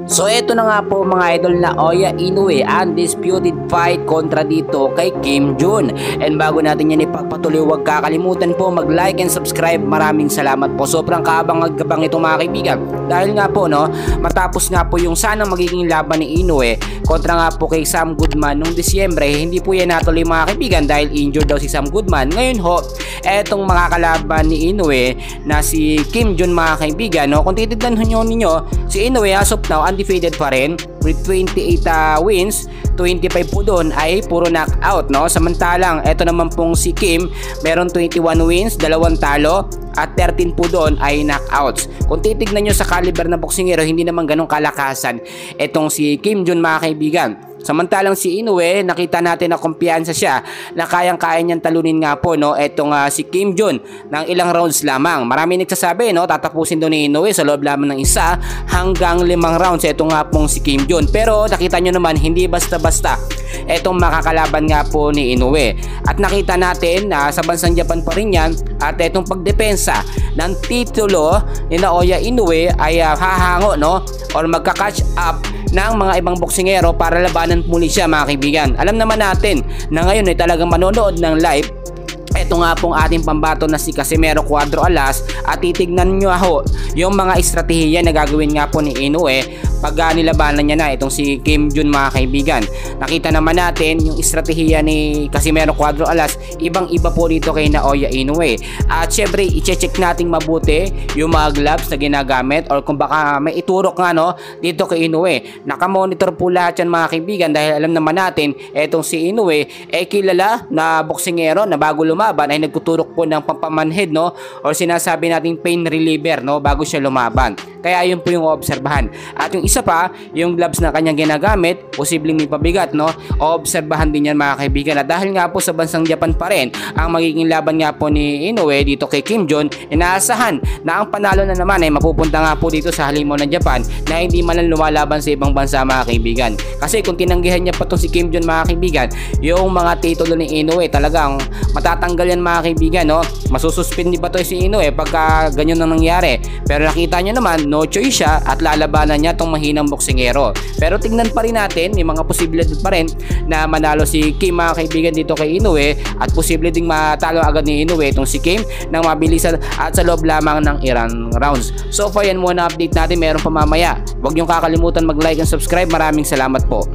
So ito na nga po mga idol na Oya Inoue, undisputed fight kontra dito kay Kim Jun. And bago natin yan ipagpatuloy, huwag kakalimutan po mag-like and subscribe. Maraming salamat po. Sobrang kaabang-agabang ito mga kaibigan. Dahil nga po matapos nga po yung sanang magiging laban ni Inoue kontra nga po kay Sam Goodman nung Disyembre, hindi po yan natuloy mga kaibigan dahil injured daw si Sam Goodman. Ngayon ho, etong mga kalaban ni Inoue na si Kim Jun mga kaibigan, kung titignan ninyo, si Inoue as of now undefeated pa rin with 28 wins, 25 po doon ay puro knockout, samantalang eto naman pong si Kim meron 21 wins, 2 talo at 13 po doon ay knockouts. Kung titignan nyo sa caliber na boksingero, hindi naman ganong kalakasan etong si Kim Jun mga kaibigan. Samantalang si Inoue, nakita natin na kumpiyansa siya na kayang-kaya niyang talunin nga po etong si Kim Jun ng ilang rounds lamang. Marami nagsasabi tatapusin daw ni Inoue sa loob lamang ng 1 hanggang 5 rounds etong nga pong si Kim Jun. Pero nakita nyo naman hindi basta-basta etong makakalaban nga po ni Inoue. At nakita natin na sa bansang Japan pa rin yan at etong pagdepensa ng titulo ni Oya Inoue ay hahango or magka-catch up ng mga ibang boksingero para labanan muli siya mga kaibigan. Alam naman natin na ngayon ay talagang manonood ng live ito nga pong ating pambato na si Casimero Cuadro Alas at titignan nyo yung mga estratehiya na gagawin nga po ni Inoue pag nilabanan niya na itong si Kim Jun mga kaibigan. Nakita naman natin yung estratehiya ni Casimero Cuadro Alas, ibang iba po dito kay Oya Inoue. At syempre i-check nating mabuti yung mga gloves na ginagamit or kung baka may iturok nga dito kay Inoue. Nakamonitor po lahat yan mga kaibigan dahil alam naman natin itong si Inoue kilala na boksingero na bago lumaban ay nagtuturok po ng pampamanhid or sinasabi nating pain reliever bago siya lumaban. Kaya yun po yung obserbahan. At yung isa pa, yung gloves na kanyang ginagamit, posibleng may pabigat, obserbahan din yan mga kaibigan. At dahil nga po sa bansang Japan pa rin ang magiging laban nga po ni Inoue dito kay Kim Jun, inaasahan na ang panalo na naman ay mapupunta nga po dito sa halimaw ng Japan na hindi man lang lumalaban sa ibang bansa mga kaibigan. Kasi kung tinanggihan niya pa itong si Kim Jun mga kaibigan, yung mga titulo ni Inoue talagang matatanggal yan mga kaibigan. Masususpindi ba to si Inoue pagka ganyan ang nangyari? Pero nakita nyo naman, no choice siya at lalabanan niya tong mahinang boksingero. Pero tignan pa rin natin, may mga posibilidad pa rin na manalo si Kim mga kaibigan dito kay Inoue at posible ding matalo agad ni Inoue itong si Kim ng mabilisan at sa loob lamang ng ilang rounds. So far yan muna update natin, meron pa mamaya. Huwag niyong kakalimutan mag-like and subscribe. Maraming salamat po.